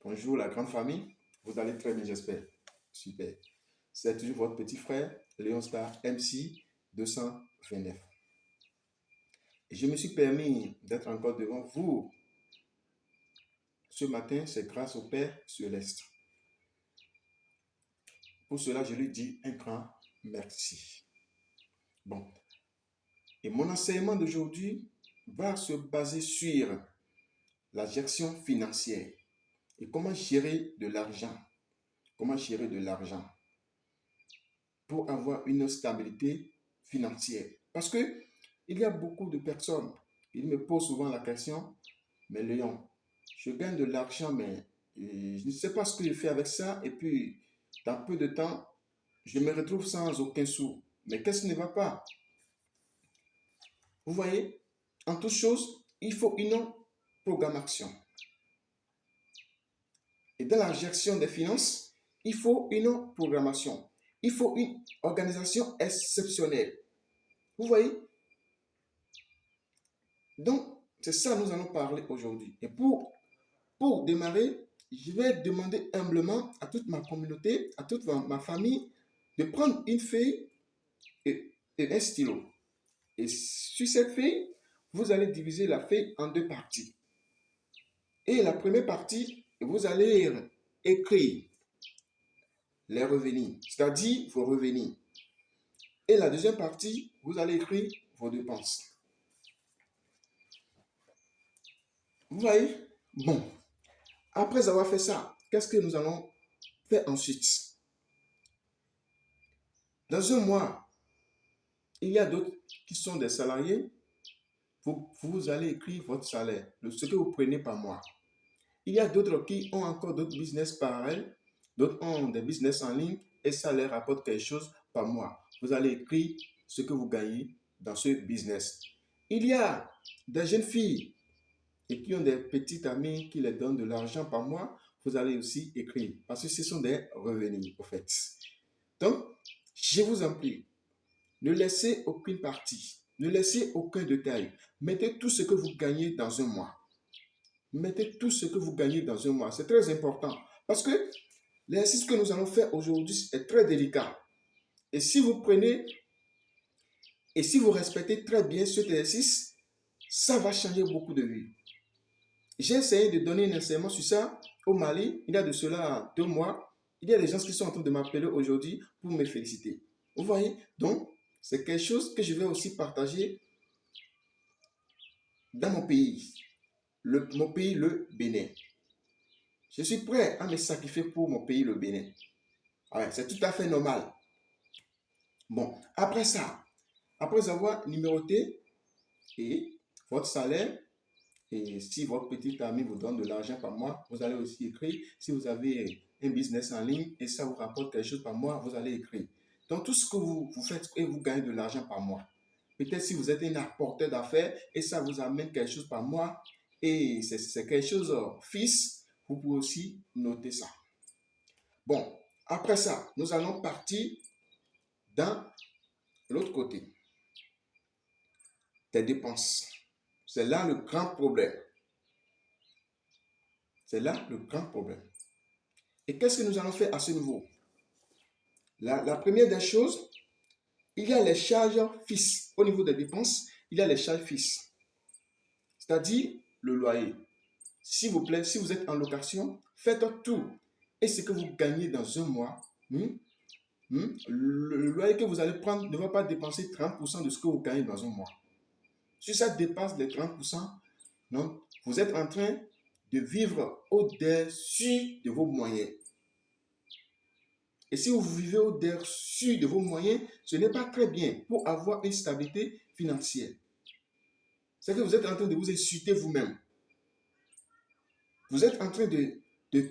Bonjour la grande famille, vous allez très bien j'espère. Super. C'est toujours votre petit frère, Léon Star MC 229. Et je me suis permis d'être encore devant vous ce matin, c'est grâce au Père Céleste. Pour cela, je lui dis un grand merci. Bon, et mon enseignement d'aujourd'hui va se baser sur la gestion financière et comment gérer de l'argent. Comment gérer de l'argent pour avoir une stabilité financière. Parce que il y a beaucoup de personnes qui me posent souvent la question, mais Léon, je gagne de l'argent, mais je ne sais pas ce que je fais avec ça. Et puis, dans peu de temps, je me retrouve sans aucun sou. Mais qu'est-ce qui ne va pas? Vous voyez, en toute chose, il faut une programmation. Et dans la gestion des finances, il faut une programmation. Il faut une organisation exceptionnelle. Vous voyez? Donc, c'est ça que nous allons parler aujourd'hui. Et pour démarrer, je vais demander humblement à toute ma communauté, à toute ma famille, de prendre une feuille et un stylo. Et sur cette feuille, vous allez diviser la feuille en deux parties. Et la première partie, vous allez écrire les revenus, c'est-à-dire vos revenus. Et la deuxième partie, vous allez écrire vos dépenses. Vous voyez? Bon, après avoir fait ça, qu'est-ce que nous allons faire ensuite? Dans un mois, il y a d'autres qui sont des salariés. Vous allez écrire votre salaire, ce que vous prenez par mois. Il y a d'autres qui ont encore d'autres business pareils. D'autres ont des business en ligne et ça leur rapporte quelque chose par mois. Vous allez écrire ce que vous gagnez dans ce business. Il y a des jeunes filles et qui ont des petites amies qui les donnent de l'argent par mois. Vous allez aussi écrire parce que ce sont des revenus au fait. Donc, je vous en prie, ne laissez aucune partie, ne laissez aucun détail. Mettez tout ce que vous gagnez dans un mois. Mettez tout ce que vous gagnez dans un mois. C'est très important parce que l'exercice que nous allons faire aujourd'hui est très délicat. Et si vous prenez et si vous respectez très bien cet exercice, ça va changer beaucoup de vie. J'ai essayé de donner un enseignement sur ça au Mali, il y a de cela 2 mois. Il y a des gens qui sont en train de m'appeler aujourd'hui pour me féliciter. Vous voyez? Donc, c'est quelque chose que je vais aussi partager dans mon pays, mon pays, le Bénin. Je suis prêt à me sacrifier pour mon pays, le Bénin. Ouais, c'est tout à fait normal. Bon, après ça, après avoir numéroté et votre salaire, et si votre petit ami vous donne de l'argent par mois, vous allez aussi écrire. Si vous avez un business en ligne et ça vous rapporte quelque chose par mois, vous allez écrire. Donc, tout ce que vous faites et vous gagnez de l'argent par mois. Peut-être si vous êtes un apporteur d'affaires et ça vous amène quelque chose par mois et c'est quelque chose fixe, vous pouvez aussi noter ça. Bon, après ça, nous allons partir dans l'autre côté des dépenses. C'est là le grand problème. C'est là le grand problème. Et qu'est-ce que nous allons faire à ce niveau? La première des choses, il y a les charges fixes. Au niveau des dépenses, il y a les charges fixes. C'est-à-dire le loyer. S'il vous plaît, si vous êtes en location, faites tout. Et ce que vous gagnez dans un mois, le loyer que vous allez prendre ne va pas dépenser 30% de ce que vous gagnez dans un mois. Si ça dépasse les 30%, donc vous êtes en train de vivre au-dessus de vos moyens. Et si vous vivez au-dessus de vos moyens, ce n'est pas très bien pour avoir une stabilité financière. C'est que vous êtes en train de vous insulter vous-même. Vous êtes en train de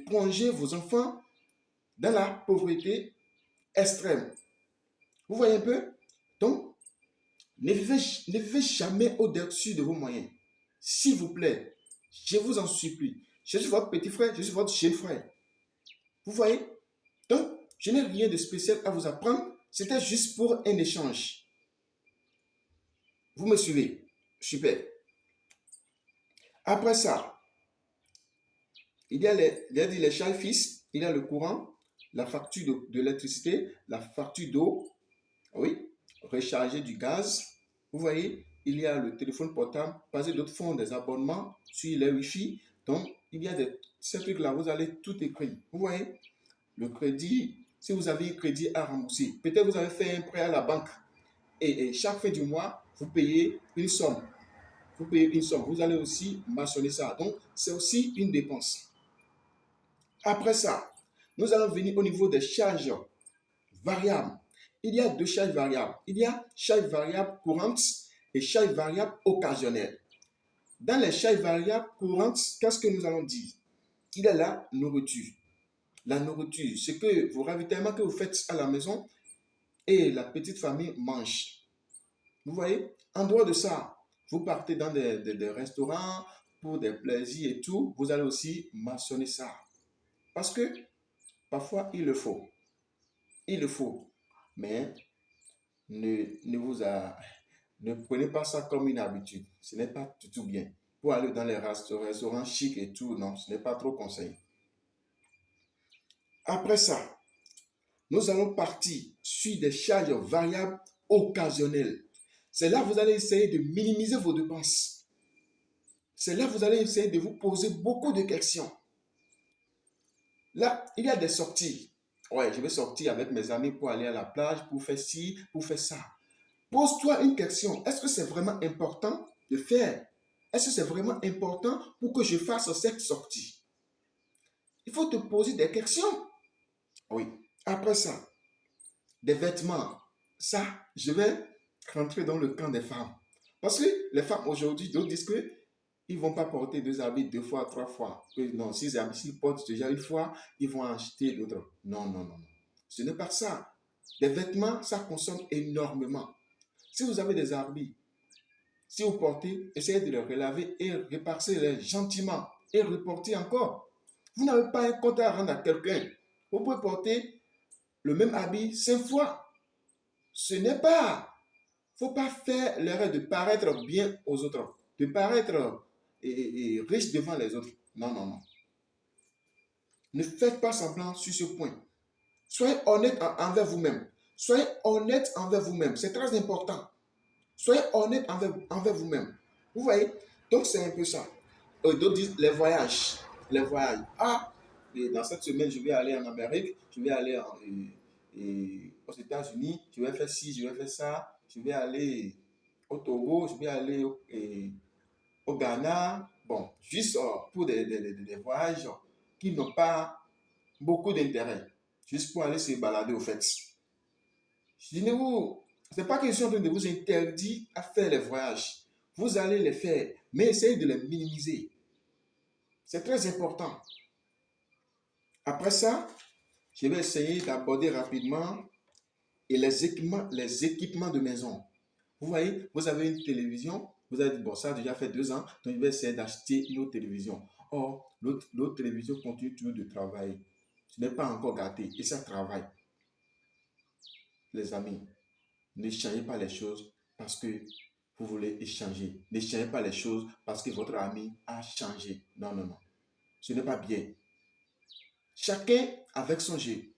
plonger vos enfants dans la pauvreté extrême. Vous voyez un peu? Donc, ne vivez jamais au-dessus de vos moyens. S'il vous plaît, je vous en supplie. Je suis votre petit frère, je suis votre jeune frère. Vous voyez? Donc, je n'ai rien de spécial à vous apprendre. C'était juste pour un échange. Vous me suivez? Super. Après ça, il y a les charges fixes, il y a le courant, la facture de l'électricité, la facture d'eau, oui, recharger du gaz. Vous voyez, il y a le téléphone portable, parce que d'autres font des abonnements sur les Wi-Fi. Donc, il y a ces trucs-là, vous allez tout écrire. Vous voyez, le crédit, si vous avez un crédit à rembourser, peut-être vous avez fait un prêt à la banque et chaque fin du mois, vous payez une somme. Vous payez une somme. Vous allez aussi mentionner ça. Donc, c'est aussi une dépense. Après ça, nous allons venir au niveau des charges variables. Il y a deux charges variables. Il y a charges variables courantes et charges variables occasionnelles. Dans les charges variables courantes, qu'est-ce que nous allons dire? Il y a la nourriture. La nourriture, c'est que vos ravitaillements que vous faites à la maison et la petite famille mange. Vous voyez? En dehors de ça, vous partez dans des restaurants pour des plaisirs et tout, vous allez aussi mentionner ça. Parce que parfois, il le faut. Il le faut. Mais ne prenez pas ça comme une habitude. Ce n'est pas du tout bien. Pour aller dans les restaurants chics et tout, non, ce n'est pas trop conseillé. Après ça, nous allons partir sur des charges variables occasionnelles. C'est là que vous allez essayer de minimiser vos dépenses. C'est là que vous allez essayer de vous poser beaucoup de questions. Là, il y a des sorties. Ouais, je vais sortir avec mes amis pour aller à la plage, pour faire ci, pour faire ça. Pose-toi une question. Est-ce que c'est vraiment important de faire? Est-ce que c'est vraiment important pour que je fasse cette sortie? Il faut te poser des questions. Oui. Après ça, des vêtements. Ça, je vais rentrer dans le camp des femmes. Parce que les femmes aujourd'hui, d'autres disent que ils ne vont pas porter deux habits deux fois, trois fois. Non, s'ils portent déjà une fois, ils vont acheter d'autres. Non, non, non, non. Ce n'est pas ça. Les vêtements, ça consomme énormément. Si vous avez des habits, si vous portez, essayez de les relaver et reparser-les gentiment et reporter encore. Vous n'avez pas un compte à rendre à quelqu'un. Vous pouvez porter le même habit 5 fois. Ce n'est pas. Il ne faut pas faire l'erreur de paraître bien aux autres, de paraître riche devant les autres. Non, non, non. Ne faites pas semblant sur ce point. Soyez honnête envers vous-même. Soyez honnête envers vous-même. C'est très important. Soyez honnête envers vous-même. Vous voyez? Donc, c'est un peu ça. D'autres disent les voyages. Les voyages. Ah, et dans cette semaine, je vais aller en Amérique, je vais aller aux États-Unis, je vais faire ci, je vais faire ça, je vais aller au Togo, je vais aller au Ghana. Bon, juste pour des voyages qui n'ont pas beaucoup d'intérêt. Juste pour aller se balader au fait. Je dis, vous, ce n'est pas que je suis en train de vous interdire à faire les voyages. Vous allez les faire, mais essayez de les minimiser. C'est très important. Après ça, je vais essayer d'aborder rapidement et les équipements de maison. Vous voyez, vous avez une télévision, vous avez dit, bon, ça a déjà fait 2 ans, donc je vais essayer d'acheter une autre télévision. Or, l'autre télévision continue toujours de travailler. Ce n'est pas encore gâté et ça travaille. Les amis, ne changez pas les choses parce que vous voulez échanger. Ne changez pas les choses parce que votre ami a changé. Non, non, non. Ce n'est pas bien. Chacun avec son jeu.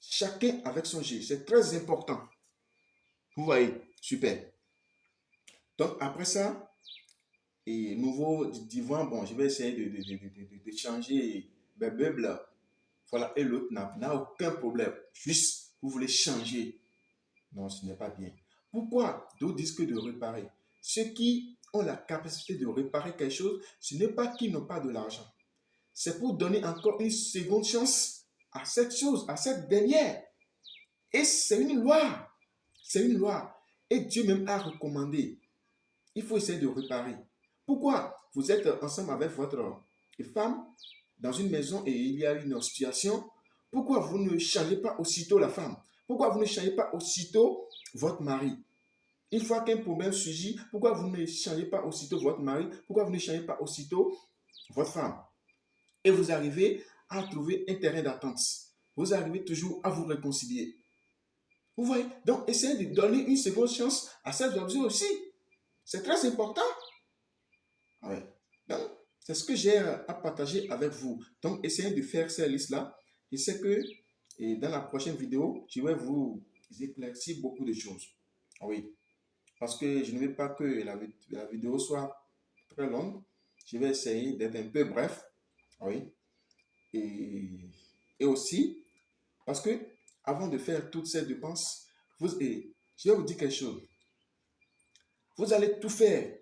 Chacun avec son jeu. C'est très important. Vous voyez, super. Donc, après ça, et nouveau divan, bon, je vais essayer de changer mes meubles. Voilà, et l'autre n'a aucun problème. Juste, vous voulez changer. Non, ce n'est pas bien. Pourquoi? D'autres disent que de réparer. Ceux qui ont la capacité de réparer quelque chose, ce n'est pas qu'ils n'ont pas de l'argent. C'est pour donner encore une seconde chance à cette chose, à cette dernière. Et c'est une loi. C'est une loi. Et Dieu même a recommandé. Il faut essayer de réparer. Pourquoi? Vous êtes ensemble avec votre femme dans une maison et il y a une situation. Pourquoi vous ne changez pas aussitôt la femme? Pourquoi vous ne changez pas aussitôt votre mari? Une fois qu'un problème surgit, pourquoi vous ne changez pas aussitôt votre mari? Pourquoi vous ne changez pas aussitôt votre femme? Et vous arrivez à trouver un terrain d'attente. Vous arrivez toujours à vous réconcilier. Vous voyez? Donc, essayez de donner une seconde chance à cet objet aussi. C'est très important. Ouais. Donc, C'est ce que j'ai à partager avec vous. Donc, essayez de faire ces listes-là. Je sais que dans la prochaine vidéo, je vais vous éclaircir beaucoup de choses. Oui, parce que je ne veux pas que la vidéo soit très longue. Je vais essayer d'être un peu bref. Oui. Et aussi, parce que avant de faire toutes ces dépenses, je vais vous dire quelque chose. Vous allez tout faire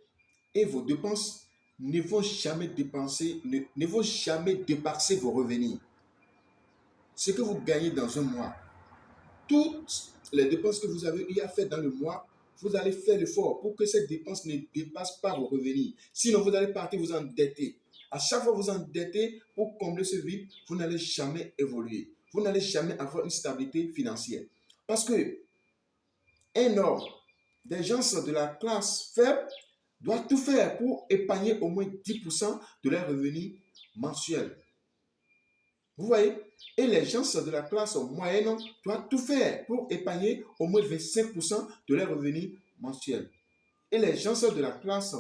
et vos dépenses ne vont jamais ne vont jamais dépasser vos revenus. Ce que vous gagnez dans un mois, toutes les dépenses que vous avez eu à faire dans le mois, vous allez faire l'effort pour que ces dépenses ne dépassent pas vos revenus. Sinon, vous allez partir vous endetter. À chaque fois que vous endettez pour combler ce vide, vous n'allez jamais évoluer. Vous n'allez jamais avoir une stabilité financière. Parce que un homme, des gens de la classe faible, doit tout faire pour épargner au moins 10% de leurs revenus mensuels. Vous voyez? Et les gens de la classe moyenne doivent tout faire pour épargner au moins 25% de leurs revenus mensuels. Et les gens de la classe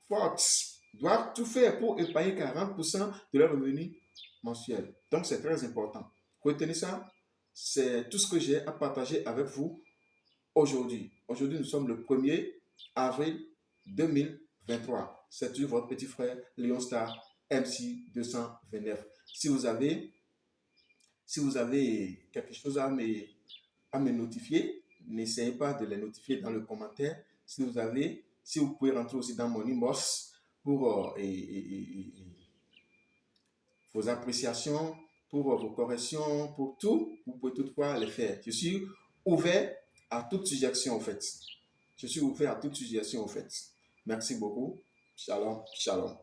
forte doivent tout faire pour épargner 40% de leurs revenus mensuels. Donc, c'est très important. Retenez ça. C'est tout ce que j'ai à partager avec vous aujourd'hui. Aujourd'hui, nous sommes le 1er avril 2023. C'est toujours votre petit frère Léon Star MC 229. Si vous avez quelque chose à me notifier, n'essayez pas de les notifier dans le commentaire. Si vous pouvez rentrer aussi dans mon inbox pour vos appréciations, pour vos corrections, pour tout, vous pouvez toutefois les faire. Je suis ouvert à toute suggestion, en fait. Je suis ouvert à toute suggestion, en fait. Merci beaucoup. Shalom, shalom.